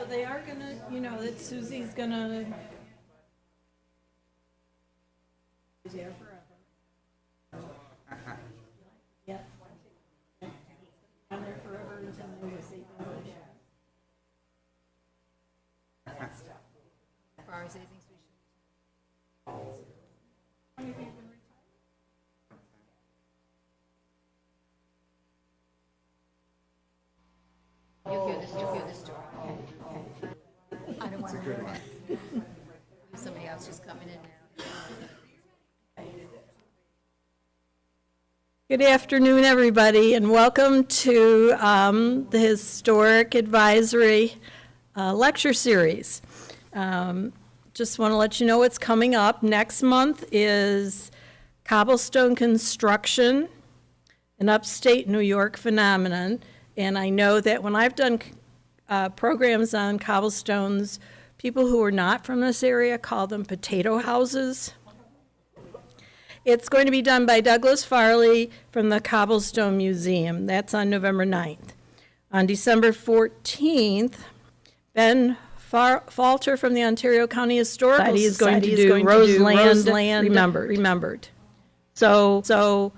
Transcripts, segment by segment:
So they are gonna, that Susie's gonna. She's there forever. Yeah. Down there forever until they will see. As far as anything we should. You'll hear this story. I don't want to. Somebody else just coming in now. Good afternoon, everybody, and welcome to the Historic Advisory Lecture Series. Just want to let you know what's coming up. Next month is cobblestone construction, an upstate New York phenomenon. And I know that when I've done programs on cobblestones, people who are not from this area call them potato houses. It's going to be done by Douglas Farley from the Cobblestone Museum. That's on November 9th. On December 14th, Ben Falter from the Ontario County Historical Society is going to do Roseland Remembered. So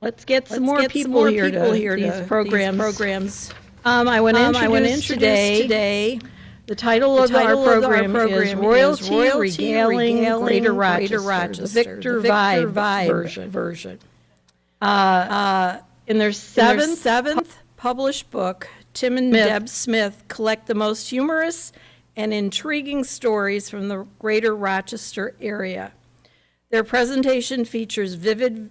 let's get some more people here to these programs. I want to introduce today. The title of our program is Royalty Regaling Greater Rochester, the Victor Vibe version. In their seventh published book, Tim and Deb Smith collect the most humorous and intriguing stories from the Greater Rochester area. Their presentation features vivid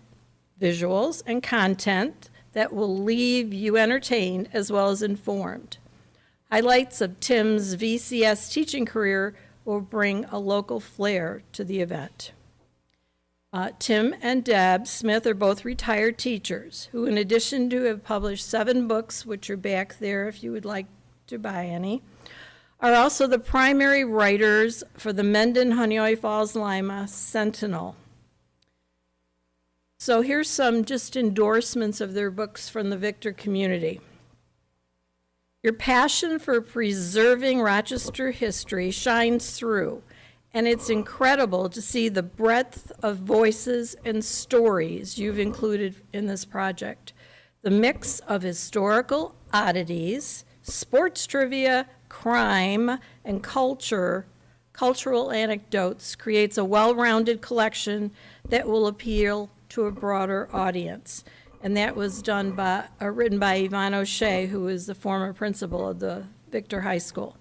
visuals and content that will leave you entertained as well as informed. Highlights of Tim's VCS teaching career will bring a local flair to the event. Tim and Deb Smith are both retired teachers who, in addition to have published 7 books, which are back there if you would like to buy any, are also the primary writers for the Mendon Honeoye Falls Lima Sentinel. So here's some just endorsements of their books from the Victor community. Your passion for preserving Rochester history shines through, and it's incredible to see the breadth of voices and stories you've included in this project. The mix of historical oddities, sports trivia, crime, and cultural anecdotes creates a well-rounded collection that will appeal to a broader audience. And that was written by Yvonne O'Shea, who is the former principal of the Victor High School.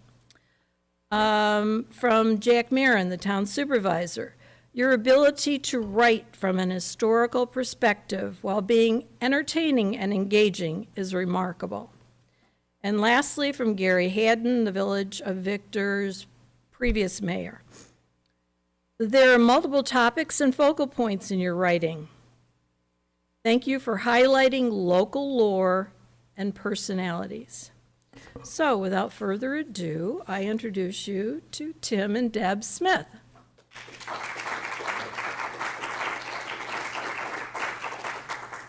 From Jack Marin, the town supervisor, your ability to write from an historical perspective while being entertaining and engaging is remarkable. And lastly, from Gary Haddon, the Village of Victor's previous mayor. There are multiple topics and focal points in your writing. Thank you for highlighting local lore and personalities. So, without further ado, I introduce you to Tim and Deb Smith.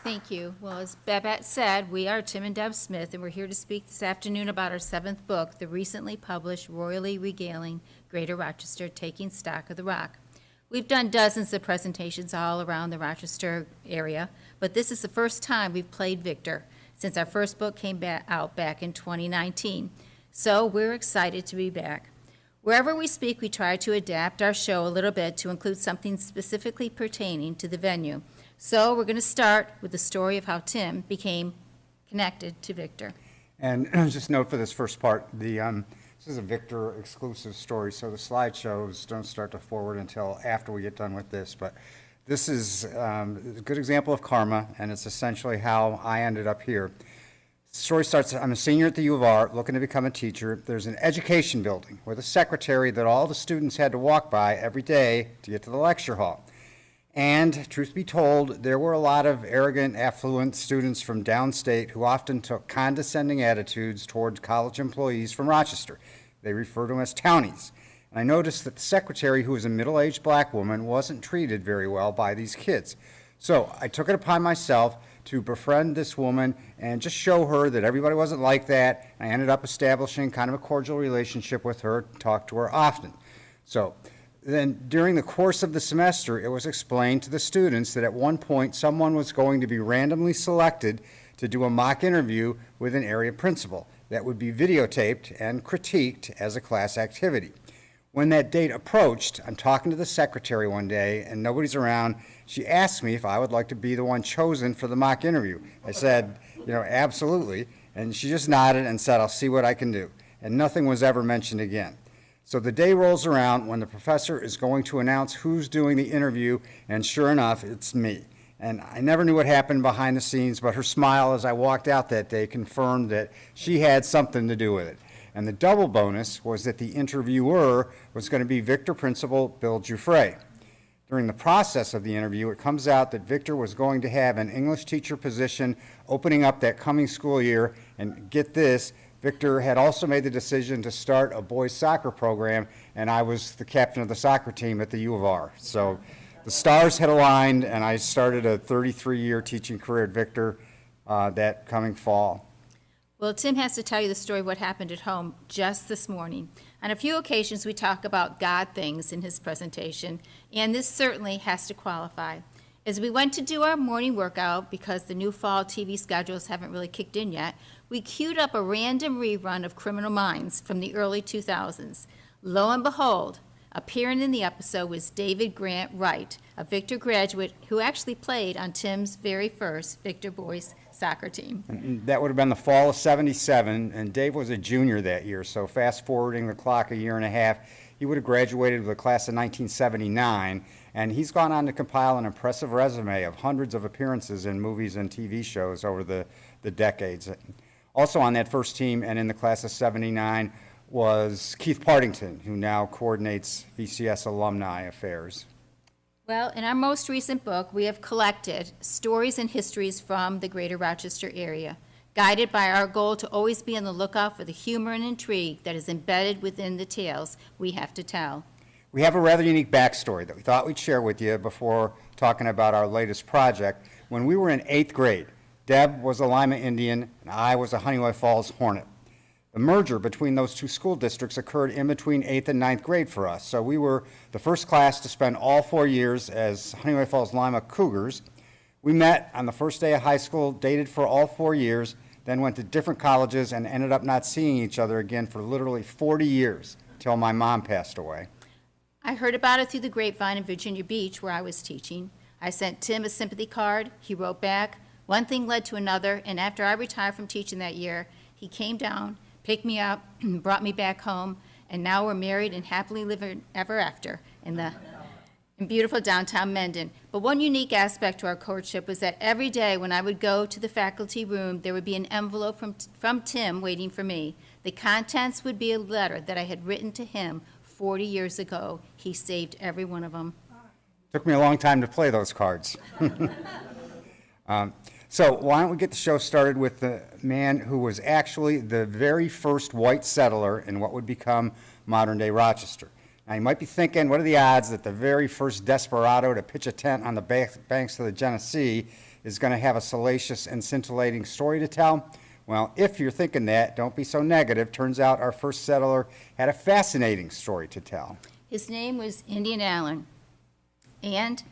Thank you. Well, as Babette said, we are Tim and Deb Smith, and we're here to speak this afternoon about our 7th book, the recently published Royally Regaling Greater Rochester, Taking Stock of the Rock. We've done dozens of presentations all around the Rochester area, but this is the first time we've played Victor since our first book came out back in 2019. So we're excited to be back. Wherever we speak, we try to adapt our show a little bit to include something specifically pertaining to the venue. So we're going to start with the story of how Tim became connected to Victor. And just note for this first part, this is a Victor exclusive story, so the slideshows don't start to forward until after we get done with this. But this is a good example of karma, and it's essentially how I ended up here. The story starts, I'm a senior at the U of R, looking to become a teacher. There's an education building with a secretary that all the students had to walk by every day to get to the lecture hall. And, truth be told, there were a lot of arrogant, affluent students from downstate who often took condescending attitudes towards college employees from Rochester. They referred to them as townies. And I noticed that the secretary, who was a middle-aged black woman, wasn't treated very well by these kids. So I took it upon myself to befriend this woman and just show her that everybody wasn't like that. I ended up establishing kind of a cordial relationship with her, talked to her often. So then during the course of the semester, it was explained to the students that at one point someone was going to be randomly selected to do a mock interview with an area principal that would be videotaped and critiqued as a class activity. When that date approached, I'm talking to the secretary one day and nobody's around. She asked me if I would like to be the one chosen for the mock interview. I said, absolutely. And she just nodded and said, I'll see what I can do. And nothing was ever mentioned again. So the day rolls around when the professor is going to announce who's doing the interview, and sure enough, it's me. And I never knew what happened behind the scenes, but her smile as I walked out that day confirmed that she had something to do with it. And the double bonus was that the interviewer was going to be Victor Principal Bill Giuffre. During the process of the interview, it comes out that Victor was going to have an English teacher position opening up that coming school year. And get this, Victor had also made the decision to start a boys soccer program, and I was the captain of the soccer team at the U of R. So the stars had aligned, and I started a 33-year teaching career at Victor that coming fall. Well, Tim has to tell you the story of what happened at home just this morning. On a few occasions, we talk about God things in his presentation, and this certainly has to qualify. As we went to do our morning workout, because the new fall TV schedules haven't really kicked in yet, we queued up a random rerun of Criminal Minds from the early 2000s. Lo and behold, appearing in the episode was David Grant Wright, a Victor graduate who actually played on Tim's very first Victor boys soccer team. And that would have been the fall of '77, and Dave was a junior that year, so fast forwarding the clock a year and a half, he would have graduated with a class of 1979, and he's gone on to compile an impressive resume of hundreds of appearances in movies and TV shows over the decades. Also on that first team and in the class of '79 was Keith Partington, who now coordinates VCS alumni affairs. Well, in our most recent book, we have collected stories and histories from the greater Rochester area, guided by our goal to always be on the lookout for the humor and intrigue that is embedded within the tales we have to tell. We have a rather unique backstory that we thought we'd share with you before talking about our latest project. When we were in 8th grade, Deb was a Lima Indian and I was a Honeywell Falls Hornet. The merger between those two school districts occurred in between 8th and 9th grade for us. So we were the first class to spend all 4 years as Honeywell Falls Lima Cougars. We met on the first day of high school, dated for all 4 years, then went to different colleges and ended up not seeing each other again for literally 40 years till my mom passed away. I heard about it through the grapevine in Virginia Beach, where I was teaching. I sent Tim a sympathy card. He wrote back. One thing led to another, and after I retired from teaching that year, he came down, picked me up, brought me back home, and now we're married and happily living ever after in beautiful downtown Mendon. But one unique aspect to our courtship was that every day when I would go to the faculty room, there would be an envelope from Tim waiting for me. The contents would be a letter that I had written to him 40 years ago. He saved every one of them. Took me a long time to play those cards. So why don't we get the show started with the man who was actually the very first white settler in what would become modern-day Rochester. Now, you might be thinking, what are the odds that the very first desperado to pitch a tent on the banks of the Genesee is going to have a salacious and scintillating story to tell? Well, if you're thinking that, don't be so negative. Turns out our first settler had a fascinating story to tell. His name was Indian Allen, and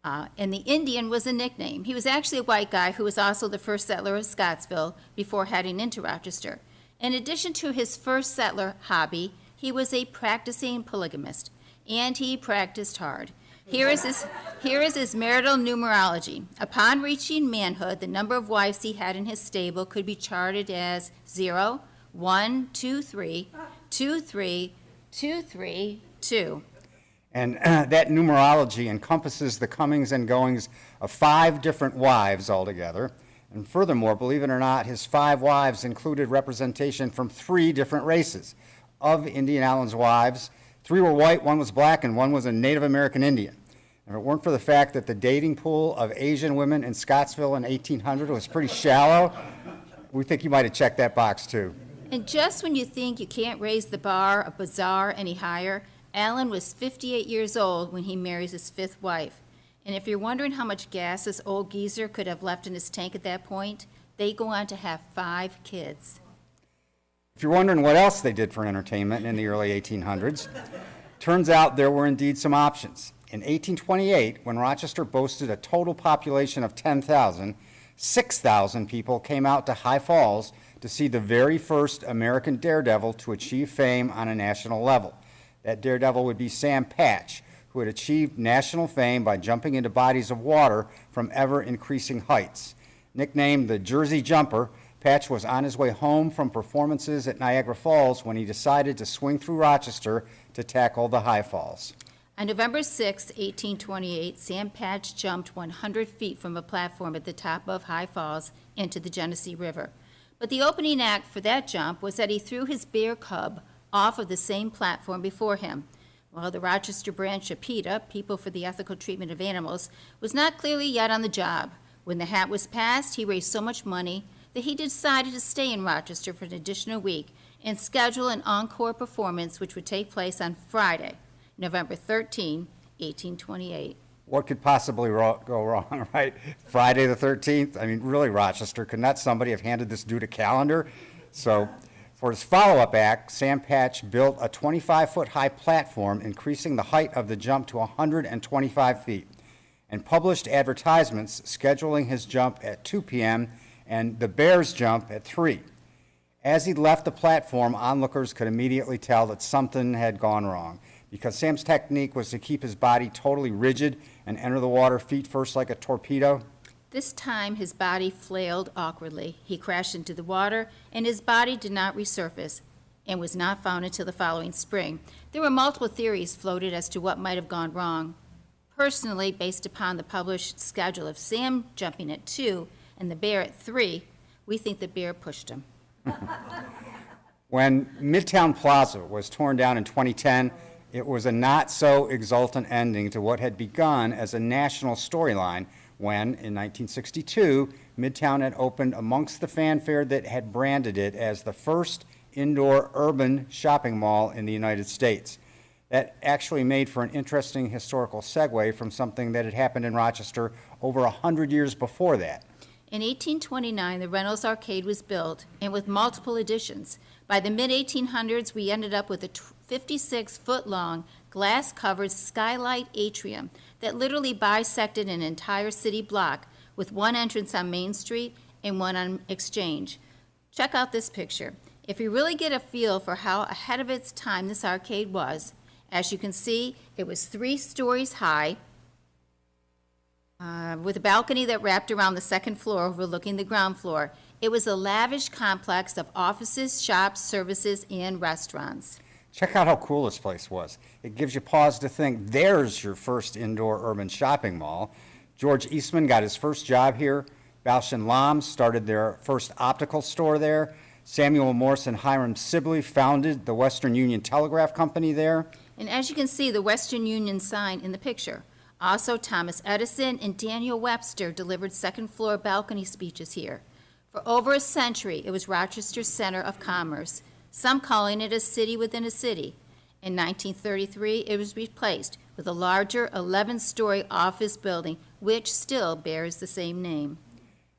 the Indian was a nickname. He was actually a white guy who was also the first settler of Scottsville before heading into Rochester. In addition to his first settler hobby, he was a practicing polygamist, and he practiced hard. Here is his marital numerology. Upon reaching manhood, the number of wives he had in his stable could be charted as 0, 1, 2, 3, 2, 3, 2, 3, 2. And that numerology encompasses the comings and goings of 5 different wives altogether. And furthermore, believe it or not, his 5 wives included representation from 3 different races. Of Indian Allen's wives, 3 were white, 1 was black, and 1 was a Native American Indian. If it weren't for the fact that the dating pool of Asian women in Scottsville in 1800 was pretty shallow, we think you might have checked that box too. And just when you think you can't raise the bar of bizarre any higher, Allen was 58 years old when he marries his 5th wife. And if you're wondering how much gas this old geezer could have left in his tank at that point, they go on to have 5 kids. If you're wondering what else they did for entertainment in the early 1800s, turns out there were indeed some options. In 1828, when Rochester boasted a total population of 10,000, 6,000 people came out to High Falls to see the very first American daredevil to achieve fame on a national level. That daredevil would be Sam Patch, who had achieved national fame by jumping into bodies of water from ever-increasing heights. Nicknamed the Jersey Jumper, Patch was on his way home from performances at Niagara Falls when he decided to swing through Rochester to tackle the High Falls. On November 6, 1828, Sam Patch jumped 100 feet from a platform at the top of High Falls into the Genesee River. But the opening act for that jump was that he threw his bear cub off of the same platform before him. While the Rochester branch of PETA, People for the Ethical Treatment of Animals, was not clearly yet on the job. When the hat was passed, he raised so much money that he decided to stay in Rochester for an additional week and schedule an encore performance which would take place on Friday, November 13, 1828. What could possibly go wrong, right? Friday the 13th? I mean, really, Rochester, could not somebody have handed this dude a calendar? So for his follow-up act, Sam Patch built a 25-foot-high platform, increasing the height of the jump to 125 feet, and published advertisements scheduling his jump at 2 p.m. and the bear's jump at 3. As he left the platform, onlookers could immediately tell that something had gone wrong, because Sam's technique was to keep his body totally rigid and enter the water feet first like a torpedo. This time, his body flailed awkwardly. He crashed into the water, and his body did not resurface and was not found until the following spring. There were multiple theories floated as to what might have gone wrong. Personally, based upon the published schedule of Sam jumping at 2 and the bear at 3, we think the bear pushed him. When Midtown Plaza was torn down in 2010, it was a not-so-exultant ending to what had begun as a national storyline when, in 1962, Midtown had opened amongst the fanfare that had branded it as the first indoor urban shopping mall in the United States. That actually made for an interesting historical segue from something that had happened in Rochester over 100 years before that. In 1829, the Reynolds Arcade was built, and with multiple additions. By the mid-1800s, we ended up with a 56-foot-long, glass-covered skylight atrium that literally bisected an entire city block, with one entrance on Main Street and one on Exchange. Check out this picture. If you really get a feel for how ahead of its time this arcade was, as you can see, it was 3 stories high, with a balcony that wrapped around the second floor overlooking the ground floor. It was a lavish complex of offices, shops, services, and restaurants. Check out how cool this place was. It gives you pause to think, there's your first indoor urban shopping mall. George Eastman got his first job here. Bausch and Lomb started their first optical store there. Samuel Morse and Hiram Sibley founded the Western Union Telegraph Company there. And as you can see, the Western Union sign in the picture. Also, Thomas Edison and Daniel Webster delivered second-floor balcony speeches here. For over a century, it was Rochester's center of commerce, some calling it a city within a city. In 1933, it was replaced with a larger 11-story office building, which still bears the same name.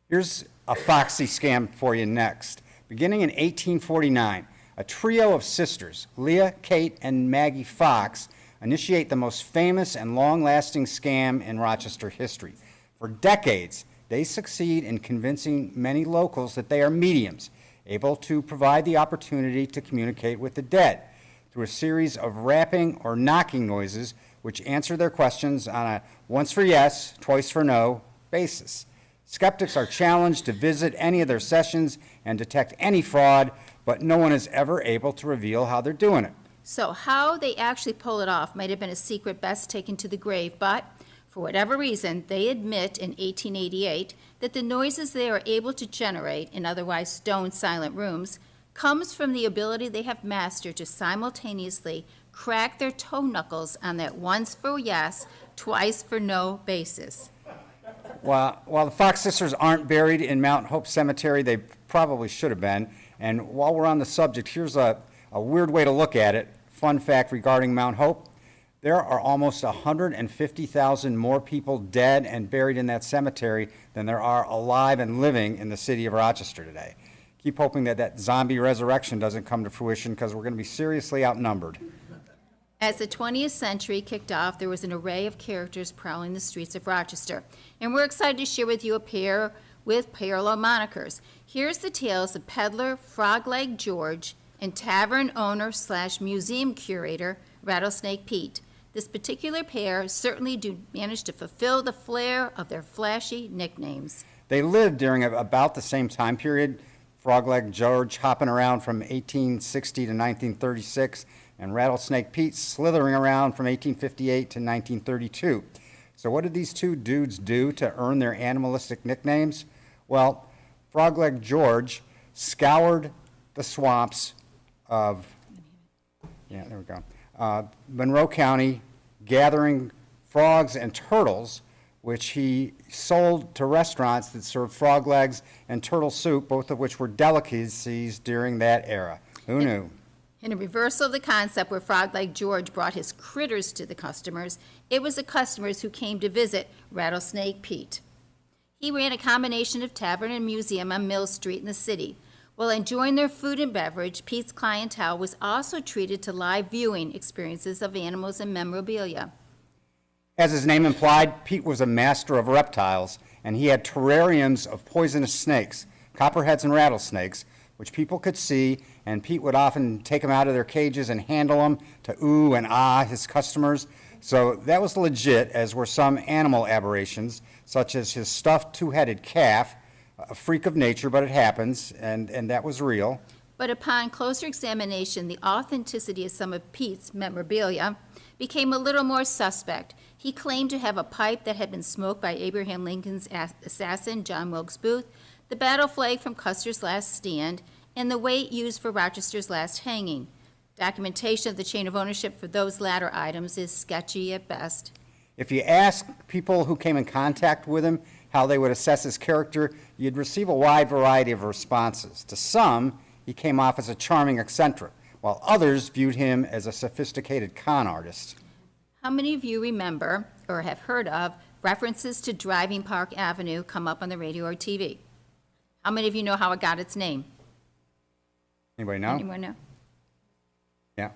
Here's a foxy scam for you next. Beginning in 1849, a trio of sisters, Leah, Kate, and Maggie Fox, initiate the most famous and long-lasting scam in Rochester history. For decades, they succeed in convincing many locals that they are mediums, able to provide the opportunity to communicate with the dead through a series of rapping or knocking noises which answer their questions on a once for yes, twice for no basis. Skeptics are challenged to visit any of their sessions and detect any fraud, but no one is ever able to reveal how they're doing it. So how they actually pull it off might have been a secret best taken to the grave, but for whatever reason, they admit in 1888 that the noises they are able to generate in otherwise stone silent rooms comes from the ability they have mastered to simultaneously crack their toe knuckles on that once for yes, twice for no basis. While the Fox sisters aren't buried in Mount Hope Cemetery, they probably should have been. And while we're on the subject, here's a weird way to look at it. Fun fact regarding Mount Hope. There are almost 150,000 more people dead and buried in that cemetery than there are alive and living in the city of Rochester today. Keep hoping that that zombie resurrection doesn't come to fruition, because we're going to be seriously outnumbered. As the 20th century kicked off, there was an array of characters prowling the streets of Rochester, and we're excited to share with you a pair with parallel monikers. Here's the tales of peddler Frog-Leg George and tavern owner/museum curator Rattlesnake Pete. This particular pair certainly do manage to fulfill the flair of their flashy nicknames. They lived during about the same time period, Frog-Leg George hopping around from 1860 to 1936, and Rattlesnake Pete slithering around from 1858 to 1932. So what did these two dudes do to earn their animalistic nicknames? Well, Frog-Leg George scoured the swamps of, Monroe County, gathering frogs and turtles, which he sold to restaurants that served frog legs and turtle soup, both of which were delicacies during that era. Who knew? In a reversal of the concept where Frog-Leg George brought his critters to the customers, it was the customers who came to visit Rattlesnake Pete. He ran a combination of tavern and museum on Mill Street in the city. While enjoying their food and beverage, Pete's clientele was also treated to live viewing experiences of animals and memorabilia. As his name implied, Pete was a master of reptiles, and he had terrariums of poisonous snakes, copperheads and rattlesnakes, which people could see, and Pete would often take them out of their cages and handle them to ooh and ah his customers. So that was legit, as were some animal aberrations, such as his stuffed two-headed calf, a freak of nature, but it happens, and that was real. But upon closer examination, the authenticity of some of Pete's memorabilia became a little more suspect. He claimed to have a pipe that had been smoked by Abraham Lincoln's assassin, John Wilkes Booth, the battle flag from Custer's last stand, and the weight used for Rochester's last hanging. Documentation of the chain of ownership for those latter items is sketchy at best. If you ask people who came in contact with him how they would assess his character, you'd receive a wide variety of responses. To some, he came off as a charming eccentric, while others viewed him as a sophisticated con artist. How many of you remember or have heard of references to Driving Park Avenue come up on the radio or TV? How many of you know how it got its name? Anybody know? Anyone know? Yeah.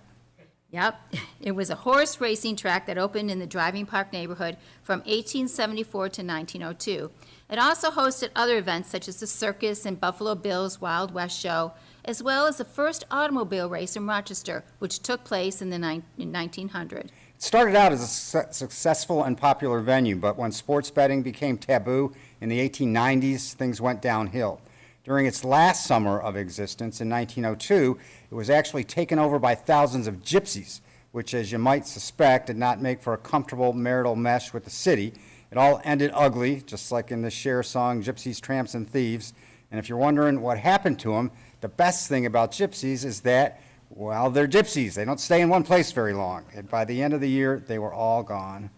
Yep. It was a horse racing track that opened in the Driving Park neighborhood from 1874 to 1902. It also hosted other events such as the circus and Buffalo Bill's Wild West show, as well as the first automobile race in Rochester, which took place in 1900. It started out as a successful and popular venue, but when sports betting became taboo in the 1890s, things went downhill. During its last summer of existence in 1902, it was actually taken over by thousands of gypsies, which, as you might suspect, did not make for a comfortable marital mesh with the city. It all ended ugly, just like in the Cher song, Gypsies, Tramps, and Thieves. And if you're wondering what happened to them, the best thing about gypsies is that, well, they're gypsies. They don't stay in one place very long. And by the end of the year, they were all gone.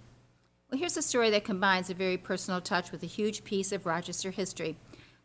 Well, here's a story that combines a very personal touch with a huge piece of Rochester history.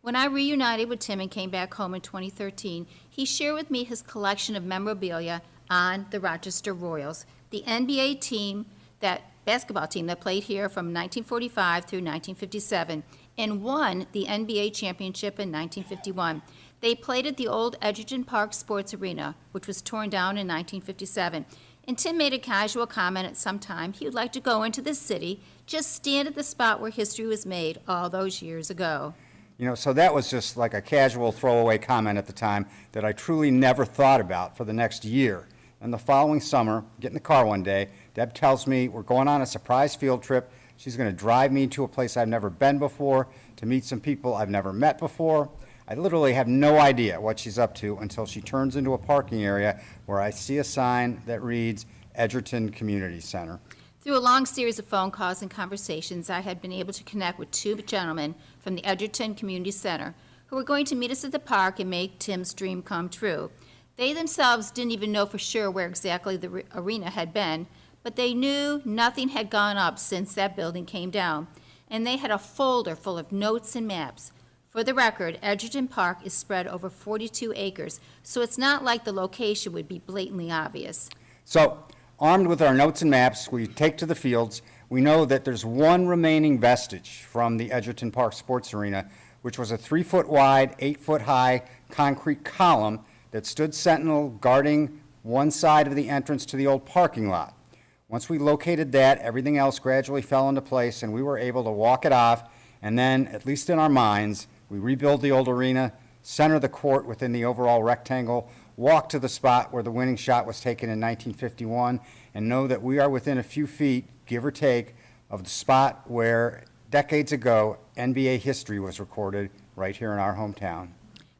When I reunited with Tim and came back home in 2013, he shared with me his collection of memorabilia on the Rochester Royals, the NBA team, that basketball team that played here from 1945 through 1957 and won the NBA championship in 1951. They played at the old Edgerton Park Sports Arena, which was torn down in 1957. And Tim made a casual comment at some time he would like to go into the city, just stand at the spot where history was made all those years ago. You know, so that was just like a casual throwaway comment at the time that I truly never thought about for the next year. And the following summer, get in the car one day, Deb tells me we're going on a surprise field trip. She's going to drive me to a place I've never been before, to meet some people I've never met before. I literally have no idea what she's up to until she turns into a parking area where I see a sign that reads Edgerton Community Center. Through a long series of phone calls and conversations, I had been able to connect with two gentlemen from the Edgerton Community Center who were going to meet us at the park and make Tim's dream come true. They themselves didn't even know for sure where exactly the arena had been, but they knew nothing had gone up since that building came down, and they had a folder full of notes and maps. For the record, Edgerton Park is spread over 42 acres, so it's not like the location would be blatantly obvious. So Armed with our notes and maps, we take to the fields. We know that there's one remaining vestige from the Edgerton Park Sports Arena, which was a 3-foot wide, 8-foot high concrete column that stood sentinel guarding one side of the entrance to the old parking lot. Once we located that, everything else gradually fell into place, and we were able to walk it off, and then, at least in our minds, we rebuild the old arena, center the court within the overall rectangle, walk to the spot where the winning shot was taken in 1951, and know that we are within a few feet, give or take, of the spot where, decades ago, NBA history was recorded right here in our hometown.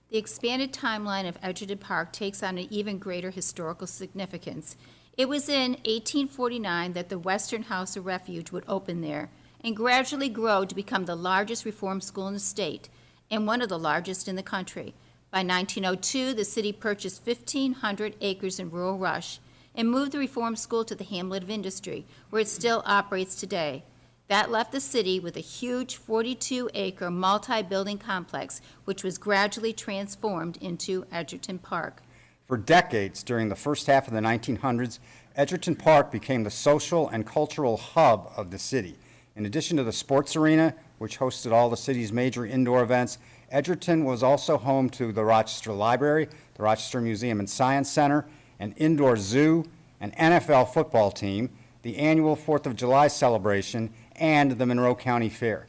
The expanded timeline of Edgerton Park takes on an even greater historical significance. It was in 1849 that the Western House of Refuge would open there and gradually grow to become the largest reform school in the state and one of the largest in the country. By 1902, the city purchased 1,500 acres in rural Rush and moved the reform school to the hamlet of Industry, where it still operates today. That left the city with a huge 42-acre multi-building complex, which was gradually transformed into Edgerton Park. For decades, during the first half of the 1900s, Edgerton Park became the social and cultural hub of the city. In addition to the sports arena, which hosted all the city's major indoor events, Edgerton was also home to the Rochester Library, the Rochester Museum and Science Center, an indoor zoo, an NFL football team, the annual 4th of July celebration, and the Monroe County Fair.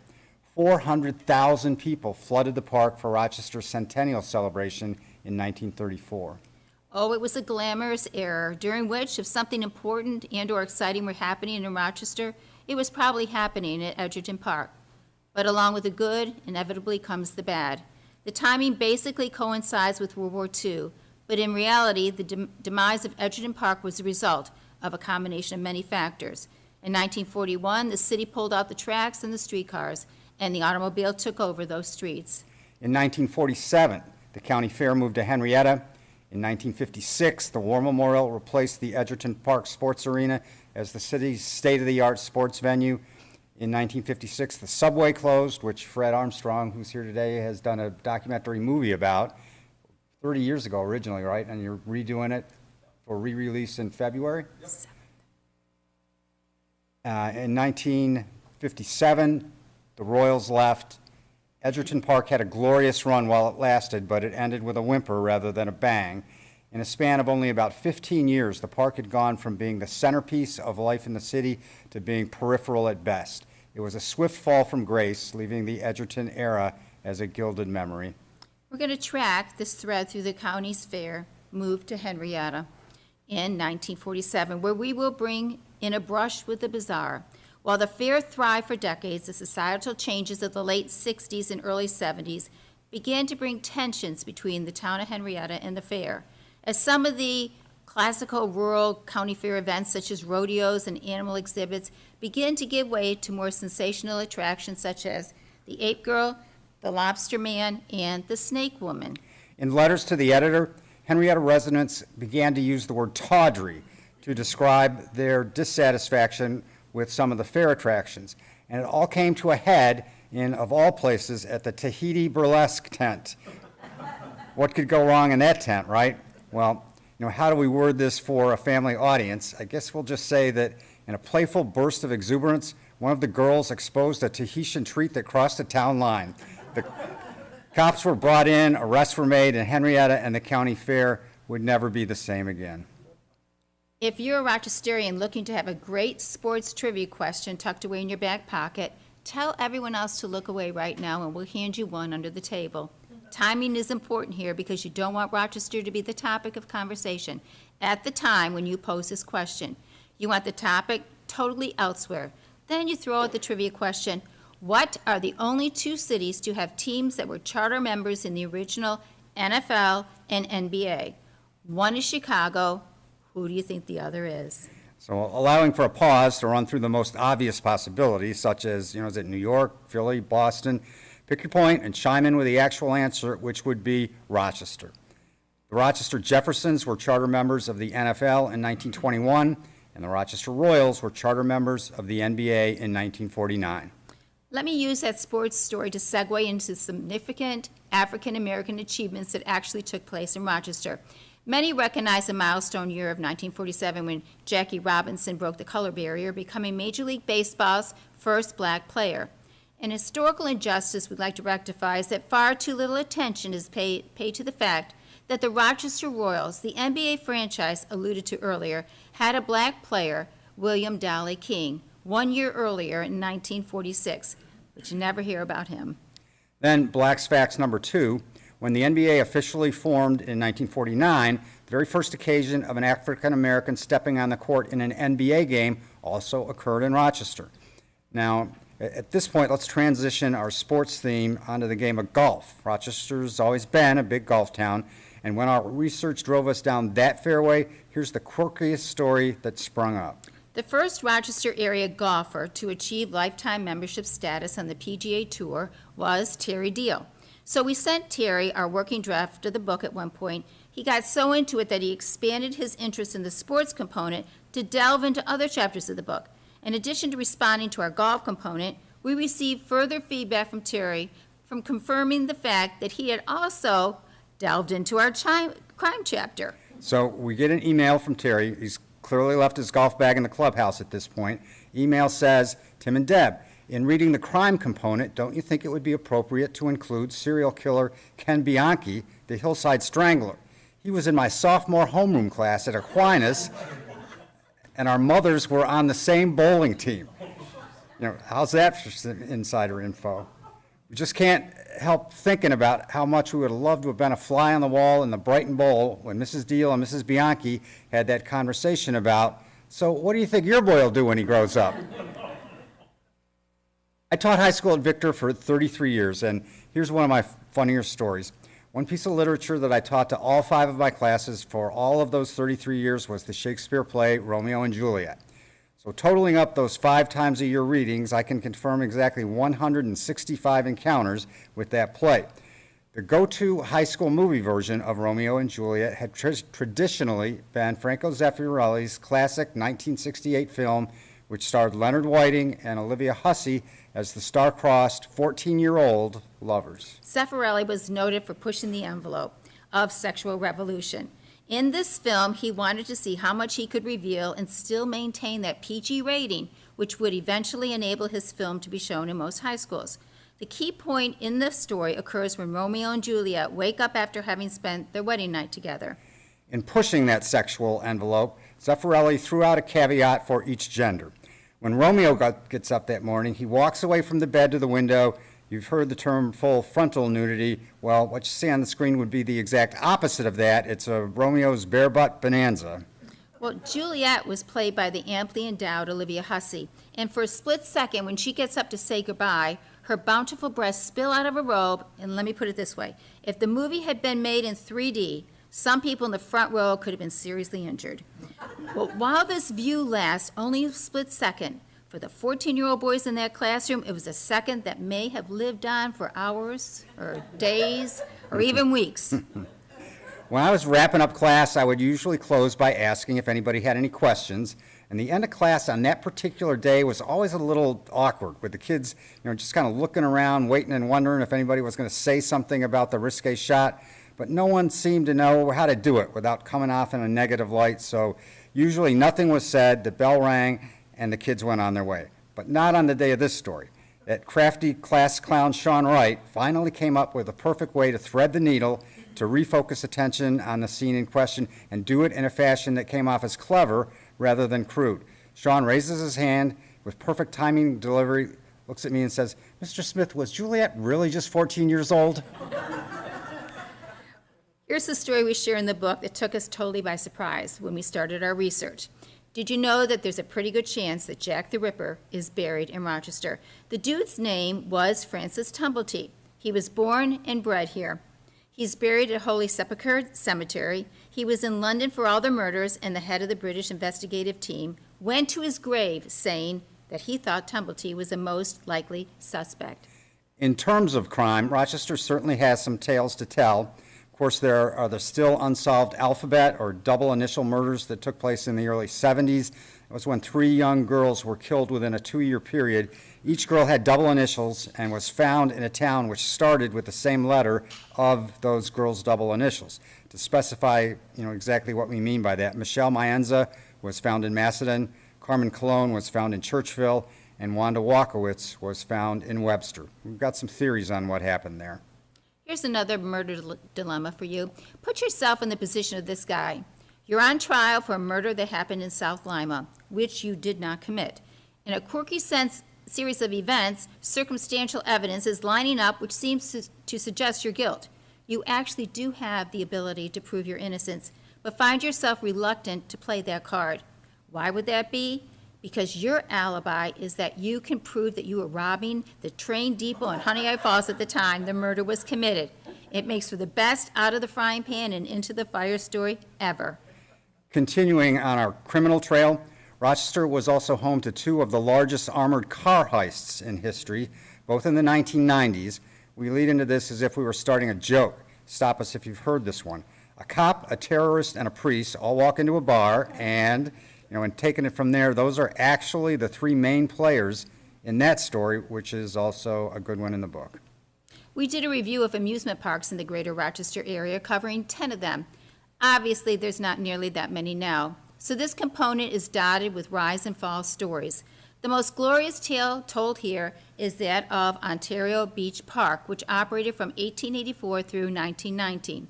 400,000 people flooded the park for Rochester's centennial celebration in 1934. Oh, it was a glamorous era during which, if something important and/or exciting were happening in Rochester, it was probably happening at Edgerton Park. But along with the good, inevitably comes the bad. The timing basically coincides with World War II, but in reality, the demise of Edgerton Park was the result of a combination of many factors. In 1941, the city pulled out the tracks and the streetcars, and the automobile took over those streets. In 1947, the county fair moved to Henrietta. In 1956, the War Memorial replaced the Edgerton Park Sports Arena as the city's state-of-the-art sports venue. In 1956, the subway closed, which Fred Armstrong, who's here today, has done a documentary movie about 30 years ago originally, right? And you're redoing it for re-release in February? Yep. In 1957, the Royals left. Edgerton Park had a glorious run while it lasted, but it ended with a whimper rather than a bang. In a span of only about 15 years, the park had gone from being the centerpiece of life in the city to being peripheral at best. It was a swift fall from grace, leaving the Edgerton era as a gilded memory. We're going to track this thread through the county's fair, moved to Henrietta in 1947, where we will bring in a brush with the bizarre. While the fair thrived for decades, the societal changes of the late 60s and early 70s began to bring tensions between the town of Henrietta and the fair. As some of the classical rural county fair events, such as rodeos and animal exhibits, begin to give way to more sensational attractions such as the Ape Girl, the Lobster Man, and the Snake Woman. In letters to the editor, Henrietta residents began to use the word tawdry to describe their dissatisfaction with some of the fair attractions. And it all came to a head in, of all places, at the Tahiti Burlesque tent. What could go wrong in that tent, right? Well, how do we word this for a family audience? I guess we'll just say that in a playful burst of exuberance, one of the girls exposed a Tahitian treat that crossed the town line. The cops were brought in, arrests were made, and Henrietta and the county fair would never be the same again. If you're a Rochesterian looking to have a great sports trivia question tucked away in your back pocket, tell everyone else to look away right now and we'll hand you one under the table. Timing is important here because you don't want Rochester to be the topic of conversation at the time when you pose this question. You want the topic totally elsewhere. Then you throw out the trivia question, what are the only two cities to have teams that were charter members in the original NFL and NBA? One is Chicago. Who do you think the other is? So allowing for a pause to run through the most obvious possibilities, such as, is it New York, Philly, Boston? Pick your point and chime in with the actual answer, which would be Rochester. The Rochester Jeffersons were charter members of the NFL in 1921, and the Rochester Royals were charter members of the NBA in 1949. Let me use that sports story to segue into significant African-American achievements that actually took place in Rochester. Many recognize the milestone year of 1947 when Jackie Robinson broke the color barrier, becoming Major League Baseball's first black player. An historical injustice we'd like to rectify is that far too little attention is paid to the fact that the Rochester Royals, the NBA franchise alluded to earlier, had a black player, William Dolly King, 1 year earlier in 1946, but you never hear about him. Then Black's Facts number 2, when the NBA officially formed in 1949, the very first occasion of an African-American stepping on the court in an NBA game also occurred in Rochester. Now, at this point, let's transition our sports theme onto the game of golf. Rochester's always been a big golf town, and when our research drove us down that fairway, here's the quirkiest story that sprung up. The first Rochester area golfer to achieve lifetime membership status on the PGA Tour was Terry Deal. So we sent Terry our working draft of the book at one point. He got so into it that he expanded his interest in the sports component to delve into other chapters of the book. In addition to responding to our golf component, we received further feedback from Terry from confirming the fact that he had also delved into our crime chapter. So we get an email from Terry. He's clearly left his golf bag in the clubhouse at this point. Email says, Tim and Deb, in reading the crime component, don't you think it would be appropriate to include serial killer Ken Bianchi, the Hillside Strangler? He was in my sophomore homeroom class at Aquinas, and our mothers were on the same bowling team. You know, how's that for some insider info? We just can't help thinking about how much we would have loved to have been a fly on the wall in the Brighton Bowl when Mrs. Deal and Mrs. Bianchi had that conversation about, so what do you think your boy will do when he grows up? I taught high school at Victor for 33 years, and here's one of my funnier stories. One piece of literature that I taught to all 5 of my classes for all of those 33 years was the Shakespeare play Romeo and Juliet. So totaling up those 5 times a year readings, I can confirm exactly 165 encounters with that play. The go-to high school movie version of Romeo and Juliet had traditionally been Franco Zeffirelli's classic 1968 film, which starred Leonard Whiting and Olivia Hussey as the star-crossed 14-year-old lovers. Zeffirelli was noted for pushing the envelope of sexual revolution. In this film, he wanted to see how much he could reveal and still maintain that PG rating, which would eventually enable his film to be shown in most high schools. The key point in this story occurs when Romeo and Juliet wake up after having spent their wedding night together. In pushing that sexual envelope, Zeffirelli threw out a caveat for each gender. When Romeo gets up that morning, he walks away from the bed to the window. You've heard the term full frontal nudity. Well, what you see on the screen would be the exact opposite of that. It's a Romeo's bare butt bonanza. Well, Juliet was played by the amply endowed Olivia Hussey, and for a split second, when she gets up to say goodbye, her bountiful breasts spill out of her robe, and let me put it this way. If the movie had been made in 3D, some people in the front row could have been seriously injured. Well, while this view lasts only a split second, for the 14-year-old boys in that classroom, it was a second that may have lived on for hours or days or even weeks. When I was wrapping up class, I would usually close by asking if anybody had any questions. And the end of class on that particular day was always a little awkward, with the kids, just kind of looking around, waiting and wondering if anybody was going to say something about the risque shot. But no one seemed to know how to do it without coming off in a negative light. So usually nothing was said, the bell rang, and the kids went on their way. But not on the day of this story. That crafty class clown Sean Wright finally came up with a perfect way to thread the needle to refocus attention on the scene in question and do it in a fashion that came off as clever rather than crude. Sean raises his hand with perfect timing and delivery, looks at me and says, Mr. Smith, was Juliet really just 14 years old? Here's the story we share in the book that took us totally by surprise when we started our research. Did you know that there's a pretty good chance that Jack the Ripper is buried in Rochester? The dude's name was Francis Tumblety. He was born and bred here. He's buried at Holy Sepulchre Cemetery. He was in London for all the murders, and the head of the British investigative team went to his grave saying that he thought Tumblety was the most likely suspect. In terms of crime, Rochester certainly has some tales to tell. Of course, there are the still unsolved alphabet or double initial murders that took place in the early 70s, It was when 3 young girls were killed within a 2-year period. Each girl had double initials and was found in a town which started with the same letter of those girls' double initials. To specify, exactly what we mean by that, Michelle Maenza was found in Macedon, Carmen Colon was found in Churchville, and Wanda Walkowitz was found in Webster. We've got some theories on what happened there. Here's another murder dilemma for you. Put yourself in the position of this guy. You're on trial for a murder that happened in South Lima, which you did not commit. In a quirky series of events, circumstantial evidence is lining up which seems to suggest your guilt. You actually do have the ability to prove your innocence, but find yourself reluctant to play that card. Why would that be? Because your alibi is that you can prove that you were robbing the train depot in Honey Falls at the time the murder was committed. It makes for the best out of the frying pan and into the fire story ever. Continuing on our criminal trail, Rochester was also home to 2 of the largest armored car heists in history, both in the 1990s. We lead into this as if we were starting a joke. Stop us if you've heard this one. A cop, a terrorist, and a priest all walk into a bar, and taking it from there, those are actually the 3 main players in that story, which is also a good one in the book. We did a review of amusement parks in the greater Rochester area, covering 10 of them. Obviously, there's not nearly that many now, so this component is dotted with rise and fall stories. The most glorious tale told here is that of Ontario Beach Park, which operated from 1884 through 1919.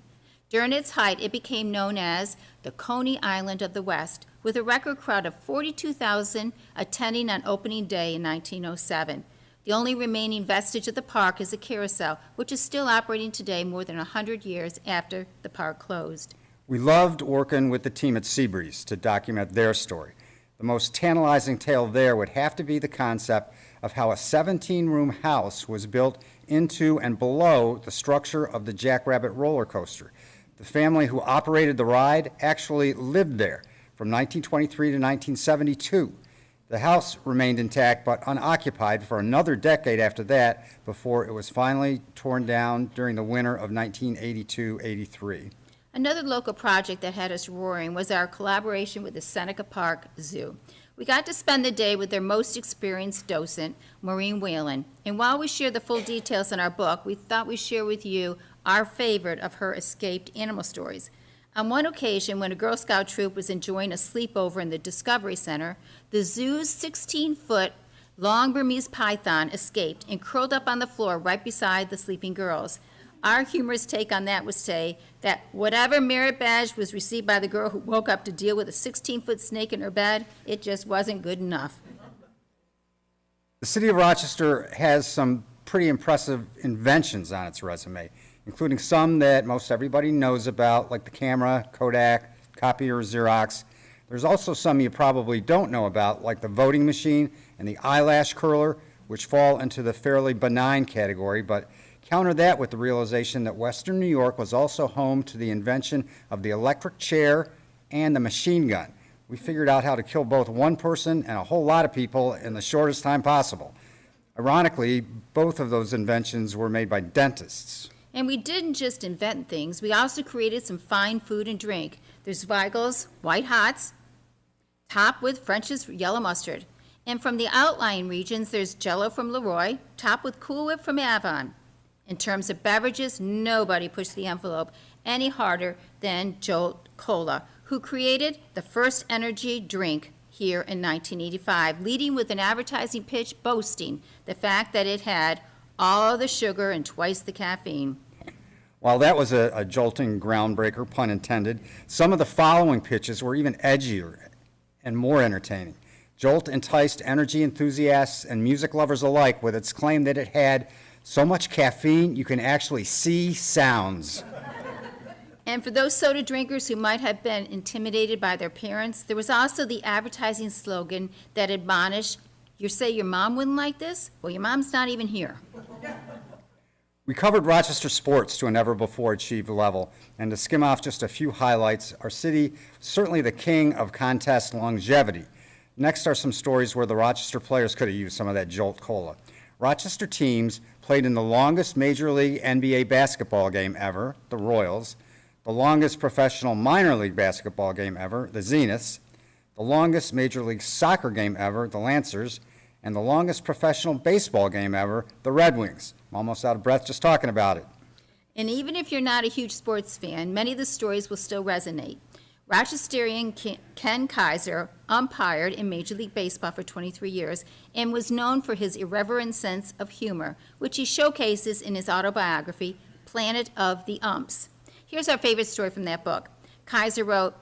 During its height, it became known as the Coney Island of the West, with a record crowd of 42,000 attending on opening day in 1907. The only remaining vestige of the park is a carousel, which is still operating today more than 100 years after the park closed. We loved working with the team at Seabreeze to document their story. The most tantalizing tale there would have to be the concept of how a 17-room house was built into and below the structure of the Jackrabbit roller coaster. The family who operated the ride actually lived there from 1923 to 1972. The house remained intact but unoccupied for another decade after that before it was finally torn down during the winter of 1982-83. Another local project that had us roaring was our collaboration with the Seneca Park Zoo. We got to spend the day with their most experienced docent, Maureen Whalen, and while we share the full details in our book, we thought we'd share with you our favorite of her escaped animal stories. On one occasion, when a Girl Scout troop was enjoying a sleepover in the Discovery Center, the zoo's 16-foot long Burmese python escaped and curled up on the floor right beside the sleeping girls. Our humorous take on that was say that whatever merit badge was received by the girl who woke up to deal with a 16-foot snake in her bed, it just wasn't good enough. The city of Rochester has some pretty impressive inventions on its resume, including some that most everybody knows about, like the camera, Kodak, copier, Xerox. There's also some you probably don't know about, like the voting machine and the eyelash curler, which fall into the fairly benign category, but counter that with the realization that Western New York was also home to the invention of the electric chair and the machine gun. We figured out how to kill both one person and a whole lot of people in the shortest time possible. Ironically, both of those inventions were made by dentists. And we didn't just invent things, we also created some fine food and drink. There's Weigel's White Hots, topped with French's yellow mustard. And from the outlying regions, there's Jell-O from Leroy, topped with Cool Whip from Avon. In terms of beverages, nobody pushed the envelope any harder than Jolt Cola, who created the first energy drink here in 1985, leading with an advertising pitch boasting the fact that it had all the sugar and twice the caffeine. While that was a jolting groundbreaker, pun intended, some of the following pitches were even edgier and more entertaining. Jolt enticed energy enthusiasts and music lovers alike with its claim that it had so much caffeine you can actually see sounds. And for those soda drinkers who might have been intimidated by their parents, there was also the advertising slogan that admonished, "You say your mom wouldn't like this? Well, your mom's not even here." We covered Rochester sports to a never-before-achieved level, and to skim off just a few highlights, our city certainly the king of contest longevity. Next are some stories where the Rochester players could have used some of that Jolt Cola. Rochester teams played in the longest Major League NBA basketball game ever, the Royals, the longest professional minor league basketball game ever, the Zeniths, the longest Major League Soccer game ever, the Lancers, and the longest professional baseball game ever, the Red Wings. I'm almost out of breath just talking about it. And even if you're not a huge sports fan, many of the stories will still resonate. Rochesterian Ken Kaiser umpired in Major League Baseball for 23 years and was known for his irreverent sense of humor, which he showcases in his autobiography, Planet of the Umps. Here's our favorite story from that book. Kaiser wrote,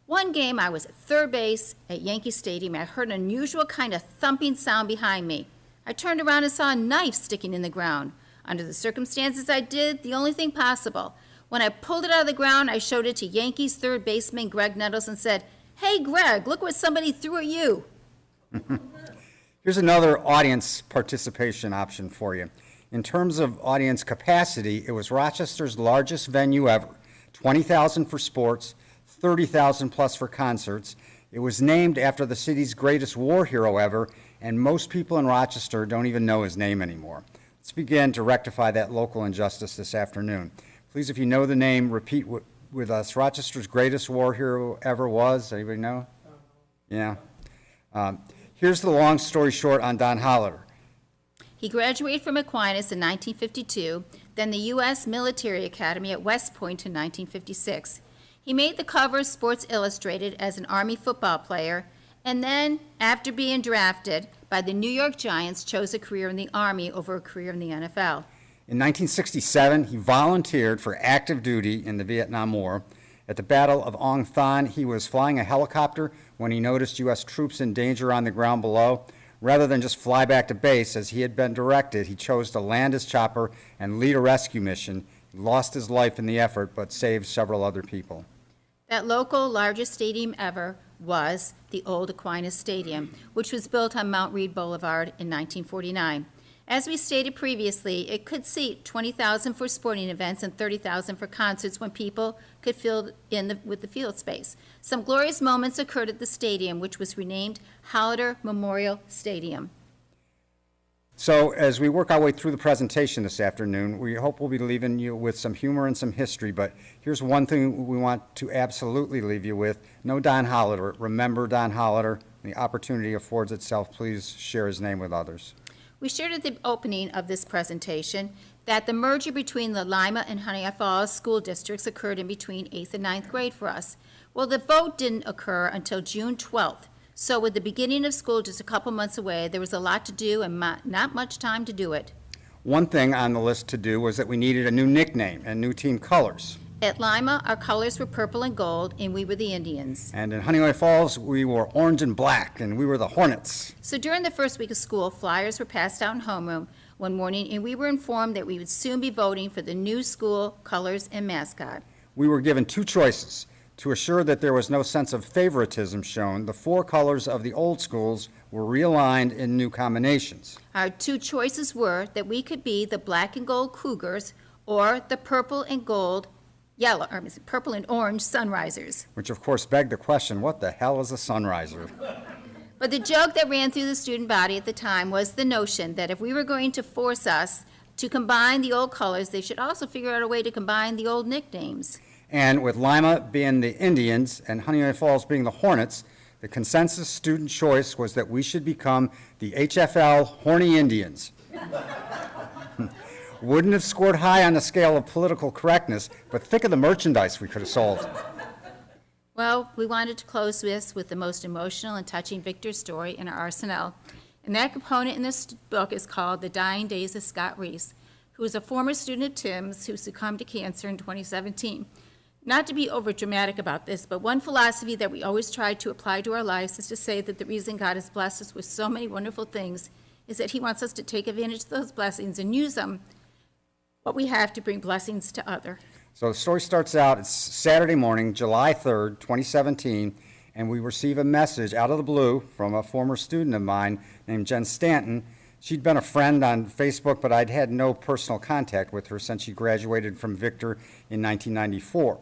"One game I was at third base at Yankee Stadium and I heard an unusual kind of thumping sound behind me. I turned around and saw a knife sticking in the ground. Under the circumstances I did the only thing possible. When I pulled it out of the ground, I showed it to Yankees third baseman Greg Nettles and said, 'Hey, Greg, look what somebody threw at you.'" Here's another audience participation option for you. In terms of audience capacity, it was Rochester's largest venue ever, 20,000 for sports, 30,000 plus for concerts. It was named after the city's greatest war hero ever, and most people in Rochester don't even know his name anymore. Let's begin to rectify that local injustice this afternoon. Please, if you know the name, repeat with us. Rochester's greatest war hero ever was, anybody know? Yeah. Here's the long story short on Don Hollader. He graduated from Aquinas in 1952, then the U.S. Military Academy at West Point in 1956. He made the cover of Sports Illustrated as an Army football player, and then, after being drafted by the New York Giants, chose a career in the Army over a career in the NFL. In 1967, he volunteered for active duty in the Vietnam War. At the Battle of Ong Thon, he was flying a helicopter when he noticed U.S. troops in danger on the ground below. Rather than just fly back to base as he had been directed, he chose to land his chopper and lead a rescue mission. He lost his life in the effort, but saved several other people. That local largest stadium ever was the old Aquinas Stadium, which was built on Mount Read Boulevard in 1949. As we stated previously, it could seat 20,000 for sporting events and 30,000 for concerts when people could fill in with the field space. Some glorious moments occurred at the stadium, which was renamed Hollader Memorial Stadium. So as we work our way through the presentation this afternoon, we hope we'll be leaving you with some humor and some history, but here's one thing we want to absolutely leave you with. Know Don Hollader. Remember Don Hollader. The opportunity affords itself. Please share his name with others. We shared at the opening of this presentation that the merger between the Lima and Honeyett Falls school districts occurred in between 8th and 9th grade for us. Well, the vote didn't occur until June 12th. So with the beginning of school just a couple months away, there was a lot to do and not much time to do it. One thing on the list to do was that we needed a new nickname and new team colors. At Lima, our colors were purple and gold, and we were the Indians. And in Honeywell Falls, we were orange and black, and we were the Hornets. So during the first week of school, flyers were passed out in homeroom one morning, and we were informed that we would soon be voting for the new school colors and mascot. We were given two choices. To assure that there was no sense of favoritism shown, the four colors of the old schools were realigned in new combinations. Our two choices were that we could be the black and gold Cougars or the purple and orange Sunrisers. Which of course begged the question, what the hell is a sunriser? But the joke that ran through the student body at the time was the notion that if we were going to force us to combine the old colors, they should also figure out a way to combine the old nicknames. And with Lima being the Indians and Honeywell Falls being the Hornets, the consensus student choice was that we should become the HFL Horny Indians. Wouldn't have scored high on the scale of political correctness, but think of the merchandise we could have sold. Well, we wanted to close this with the most emotional and touching victor story in our arsenal. And that component in this book is called The Dying Days of Scott Reese, who is a former student of Tim's who succumbed to cancer in 2017. Not to be overdramatic about this, but one philosophy that we always try to apply to our lives is to say that the reason God has blessed us with so many wonderful things is that he wants us to take advantage of those blessings and use them, what we have, to bring blessings to others. So the story starts out, it's Saturday morning, July 3rd, 2017, and we receive a message out of the blue from a former student of mine named Jen Stanton. She'd been a friend on Facebook, but I'd had no personal contact with her since she graduated from Victor in 1994.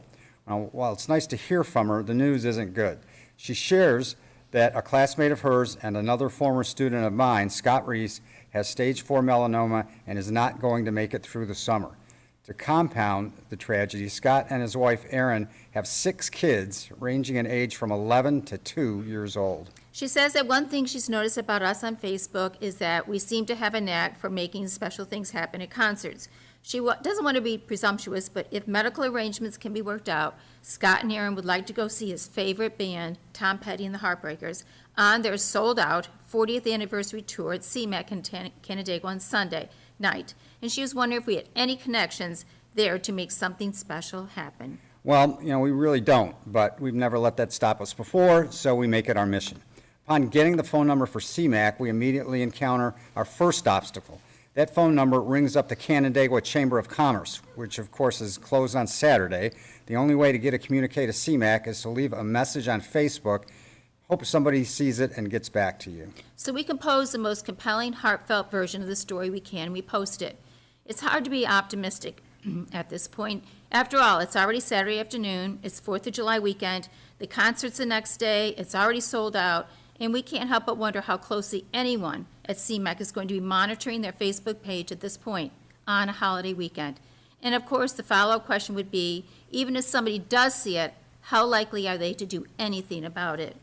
Now, while it's nice to hear from her, the news isn't good. She shares that a classmate of hers and another former student of mine, Scott Reese, has stage 4 melanoma and is not going to make it through the summer. To compound the tragedy, Scott and his wife Erin have 6 kids ranging in age from 11 to 2 years old. She says that one thing she's noticed about us on Facebook is that we seem to have a knack for making special things happen at concerts. She doesn't want to be presumptuous, but if medical arrangements can be worked out, Scott and Aaron would like to go see his favorite band, Tom Petty and the Heartbreakers, on their sold-out 40th anniversary tour at CMAC in Canandaigua on Sunday night. And she was wondering if we had any connections there to make something special happen. Well, we really don't, but we've never let that stop us before, so we make it our mission. Upon getting the phone number for CMAC, we immediately encounter our first obstacle. That phone number rings up the Canandaigua Chamber of Commerce, which of course is closed on Saturday. The only way to get a communique to CMAC is to leave a message on Facebook. Hope somebody sees it and gets back to you. So we compose the most compelling, heartfelt version of the story we can, and we post it. It's hard to be optimistic at this point. After all, it's already Saturday afternoon, it's 4th of July weekend, the concert's the next day, it's already sold out, and we can't help but wonder how closely anyone at CMAC is going to be monitoring their Facebook page at this point on a holiday weekend. And of course, the follow-up question would be, even if somebody does see it, how likely are they to do anything about it?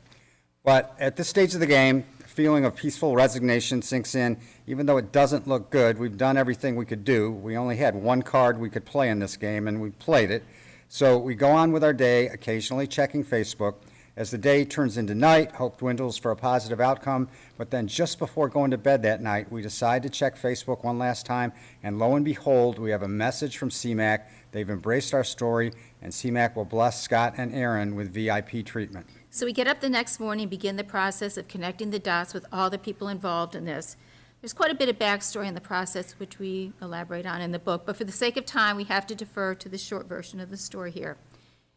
But at this stage of the game, a feeling of peaceful resignation sinks in. Even though it doesn't look good, we've done everything we could do. We only had one card we could play in this game, and we played it. So we go on with our day, occasionally checking Facebook. As the day turns into night, hope dwindles for a positive outcome, but then just before going to bed that night, we decide to check Facebook one last time, and lo and behold, we have a message from CMAC. They've embraced our story, and CMAC will bless Scott and Aaron with VIP treatment. So we get up the next morning and begin the process of connecting the dots with all the people involved in this. There's quite a bit of backstory in the process, which we elaborate on in the book, but for the sake of time, we have to defer to the short version of the story here.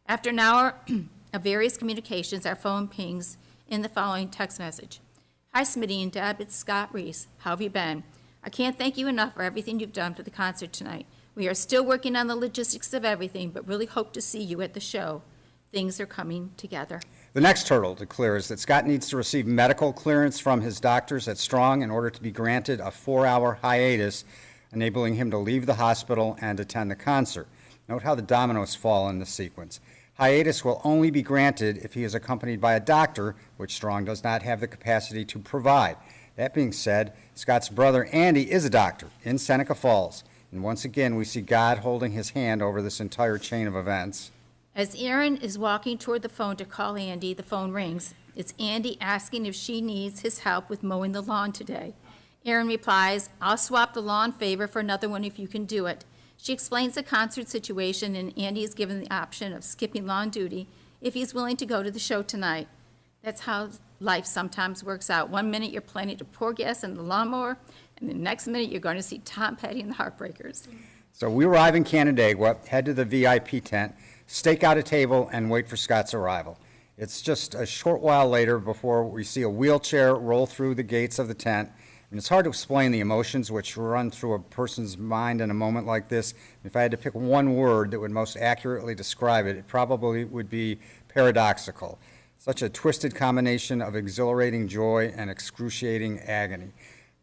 After an hour of various communications, our phone pings in the following text message. Hi, Smitty and Deb, it's Scott Reese. How have you been? I can't thank you enough for everything you've done for the concert tonight. We are still working on the logistics of everything, but really hope to see you at the show. Things are coming together. The next hurdle to clear is that Scott needs to receive medical clearance from his doctors at Strong in order to be granted a 4-hour hiatus, enabling him to leave the hospital and attend the concert. Note how the dominoes fall in this sequence. Hiatus will only be granted if he is accompanied by a doctor, which Strong does not have the capacity to provide. That being said, Scott's brother Andy is a doctor in Seneca Falls, and once again we see God holding his hand over this entire chain of events. As Erin is walking toward the phone to call Andy, the phone rings. It's Andy asking if she needs his help with mowing the lawn today. Erin replies, I'll swap the lawn favor for another one if you can do it. She explains the concert situation, and Andy is given the option of skipping lawn duty if he's willing to go to the show tonight. That's how life sometimes works out. One minute you're planning to pour gas in the lawnmower, and the next minute you're going to see Tom Petty and the Heartbreakers. So we arrive in Canandaigua, head to the VIP tent, stake out a table, and wait for Scott's arrival. It's just a short while later before we see a wheelchair roll through the gates of the tent. And it's hard to explain the emotions which run through a person's mind in a moment like this. If I had to pick one word that would most accurately describe it, it probably would be paradoxical. Such a twisted combination of exhilarating joy and excruciating agony.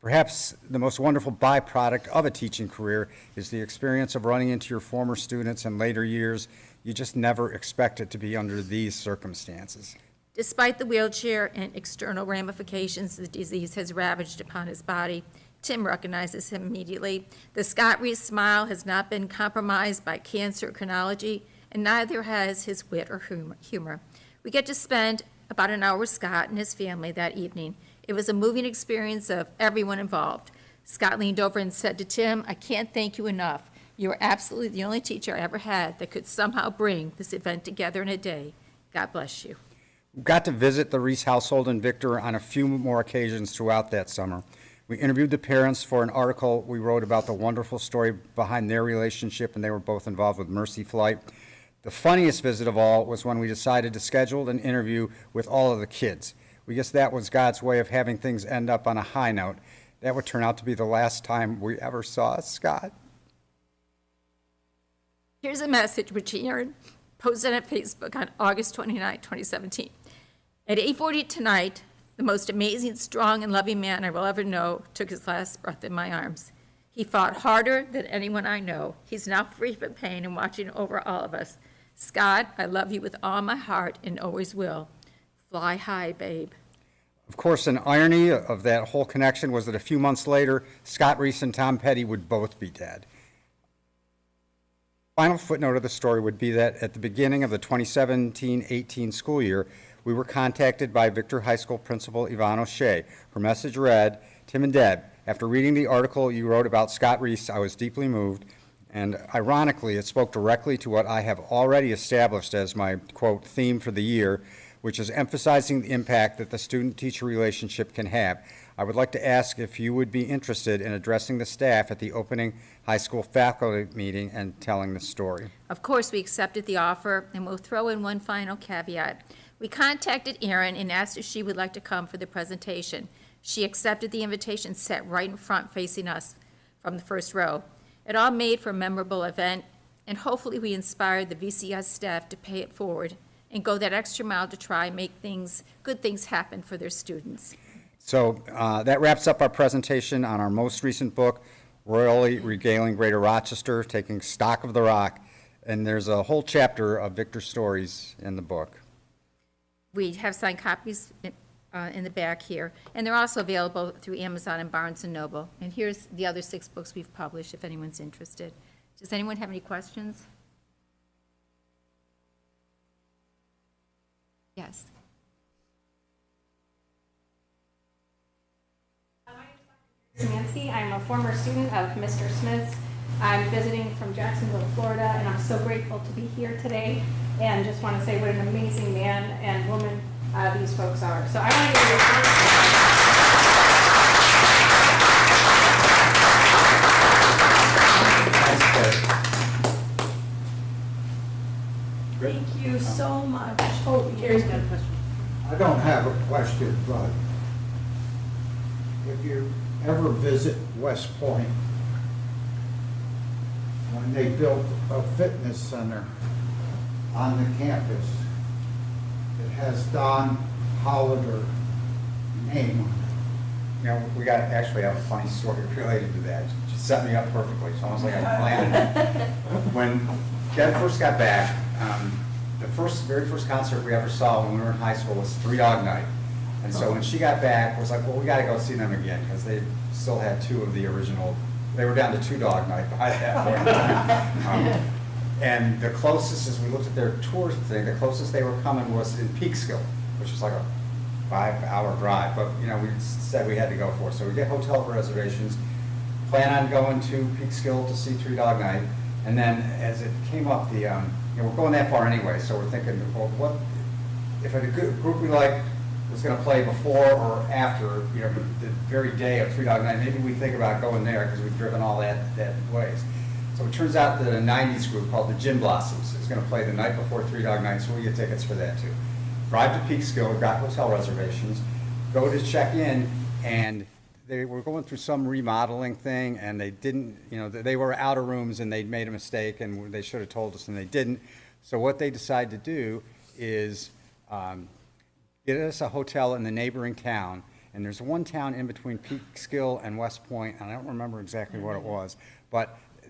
Perhaps the most wonderful byproduct of a teaching career is the experience of running into your former students in later years. You just never expect it to be under these circumstances. Despite the wheelchair and external ramifications the disease has ravaged upon his body, Tim recognizes him immediately. The Scott Reese smile has not been compromised by cancer or chronology, and neither has his wit or humor. We get to spend about an hour with Scott and his family that evening. It was a moving experience of everyone involved. Scott leaned over and said to Tim, I can't thank you enough. You are absolutely the only teacher I ever had that could somehow bring this event together in a day. God bless you. We got to visit the Reese household and Victor on a few more occasions throughout that summer. We interviewed the parents for an article we wrote about the wonderful story behind their relationship, and they were both involved with Mercy Flight. The funniest visit of all was when we decided to schedule an interview with all of the kids. We guess that was God's way of having things end up on a high note. That would turn out to be the last time we ever saw Scott. Here's a message which Aaron posted on Facebook on August 29, 2017. At 8:40 tonight, the most amazing, strong, and loving man I will ever know took his last breath in my arms. He fought harder than anyone I know. He's now free from pain and watching over all of us. Scott, I love you with all my heart and always will. Fly high, babe. Of course, an irony of that whole connection was that a few months later, Scott Reese and Tom Petty would both be dead. Final footnote of the story would be that at the beginning of the 2017-18 school year, we were contacted by Victor High School Principal Yvonne O'Shea. Her message read, "Tim and Deb, after reading the article you wrote about Scott Reese, I was deeply moved, and ironically, it spoke directly to what I have already established as my, quote, theme for the year, which is emphasizing the impact that the student-teacher relationship can have. I would like to ask if you would be interested in addressing the staff at the opening high school faculty meeting and telling the story." Of course, we accepted the offer, and we'll throw in one final caveat. We contacted Erin and asked if she would like to come for the presentation. She accepted the invitation, sat right in front facing us from the first row. It all made for a memorable event, and hopefully we inspired the VCS staff to pay it forward and go that extra mile to try and make good things happen for their students. So that wraps up our presentation on our most recent book, Royally Regaling Greater Rochester, Taking Stock of the Rock. And there's a whole chapter of Victor's stories in the book. We have signed copies in the back here, and they're also available through Amazon and Barnes & Noble. And here's the other 6 books we've published, if anyone's interested. Does anyone have any questions? Yes. Szymanski. I'm a former student of Mr. Smith's. I'm visiting from Jacksonville, Florida, and I'm so grateful to be here today and just want to say what an amazing man and woman these folks are. So I want to give you Thank you so much. Oh, Gary's got a question. I don't have a question, but if you ever visit West Point, when they built a fitness center on the campus, it has Don Hollader name on it. You know, we actually have a funny story related to that. She set me up perfectly. It's almost like I planned it. When Deb first got back, the very first concert we ever saw when we were in high school was Three Dog Night. And so when she got back, it was like, well, we got to go see them again because they still had 2 of the original. They were down to 2 Dog Night by that point. And the closest, as we looked at their tour thing, the closest they were coming was in Peekskill, which is like a 5-hour drive. But, you know, we said we had to go for it. So we get hotel reservations, plan on going to Peekskill to see 3 Dog Night. And then as it came up, you know, we're going that far anyway, so we're thinking, well, what if a group we like was going to play before or after, you know, the very day of 3 Dog Night, maybe we think about going there because we've driven all that ways. So it turns out that a 90s group called the Gin Blossoms is going to play the night before 3 Dog Night, so we get tickets for that too. Drive to Peekskill, we've got hotel reservations, go to check in, and they were going through some remodeling thing, and they didn't, you know, they were out of rooms and they'd made a mistake and they should have told us and they didn't. So what they decided to do is get us a hotel in the neighboring town, and there's one town in between Peekskill and West Point, and I don't remember exactly what it was,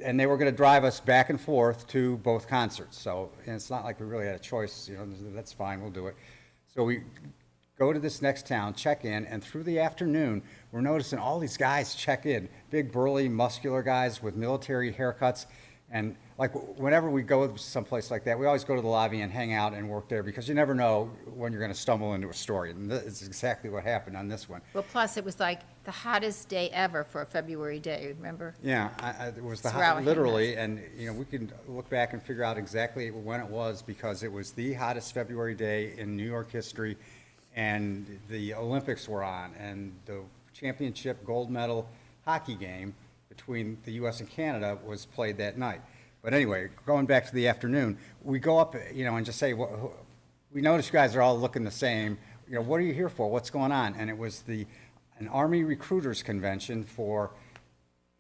and they were going to drive us back and forth to both concerts. So, and it's not like we really had a choice, you know, that's fine, we'll do it. So we go to this next town, check in, and through the afternoon, we're noticing all these guys check in, big, burly, muscular guys with military haircuts. And like whenever we go someplace like that, we always go to the lobby and hang out and work there because you never know when you're going to stumble into a story. And this is exactly what happened on this one. Well, plus it was like the hottest day ever for a February day, remember? Yeah, it was the Throughout literally, and you know, we can look back and figure out exactly when it was because it was the hottest February day in New York history, and the Olympics were on, and the championship gold medal hockey game between the U.S. and Canada was played that night. But anyway, going back to the afternoon, we go up, you know, and just say, well, we notice you guys are all looking the same. You know, what are you here for? What's going on? And it was an Army recruiters convention for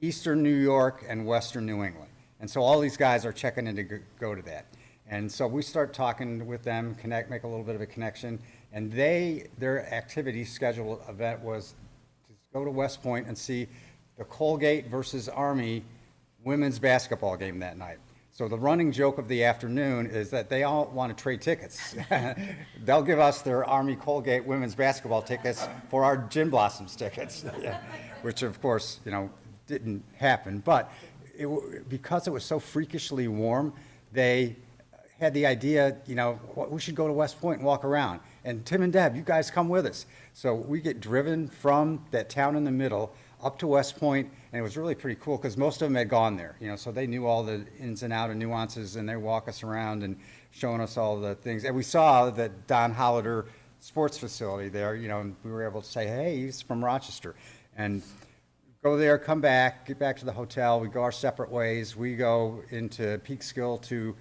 Eastern New York and Western New England. And so all these guys are checking in to go to that. And so we start talking with them, make a little bit of a connection. And their activity scheduled event was to go to West Point and see the Colgate versus Army women's basketball game that night. So the running joke of the afternoon is that they all want to trade tickets. They'll give us their Army Colgate women's basketball tickets for our Gin Blossoms tickets, yeah, which of course, didn't happen. But because it was so freakishly warm, they had the idea, we should go to West Point and walk around. And Tim and Deb, you guys come with us. So we get driven from that town in the middle up to West Point, and it was really pretty cool because most of them had gone there, so they knew all the ins and outs and nuances, and they walk us around and showing us all the things. And we saw the Don Hollader sports facility there, and we were able to say, hey, he's from Rochester. And go there, come back, get back to the hotel. We go our separate ways. We go into Peekskill to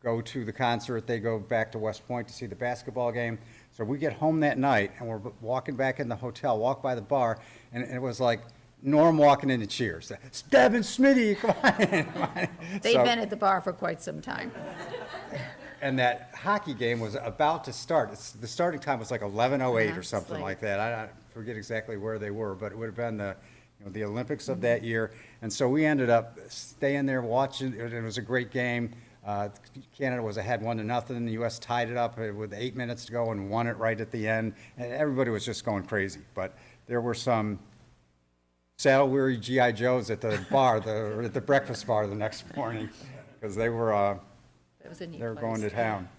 go to the concert. They go back to West Point to see the basketball game. So we get home that night, and we're walking back in the hotel, walk by the bar, and it was like Norm walking into Cheers. Deb and Smitty, come on in. Come on in. They've So- been at the bar for quite some time. And that hockey game was about to start. The starting time was like 11:08 or It's something late. like that. I forget exactly where they were, but it would have been the Olympics of that year. And so we ended up staying there watching. It was a great game. Canada was ahead 1-0. The U.S. tied it up with 8 minutes to go and won it right at the end. And everybody was just going crazy. But there were some saddle-weary G.I. Joes at the bar, or at the breakfast bar the next morning, because they were That was a neat they were place. going to town.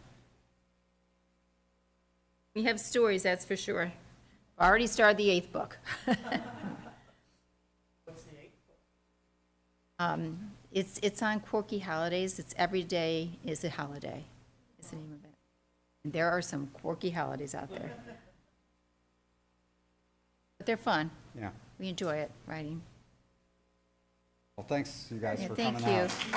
We have stories, that's for sure. Already started the 8th book. What's the 8th book? It's on quirky holidays. It's Every Day is a Holiday, is the name of it. And there are some quirky holidays out there. But they're fun. Yeah. We enjoy it, writing. Well, thanks, you guys, Yeah, for thank coming out. you.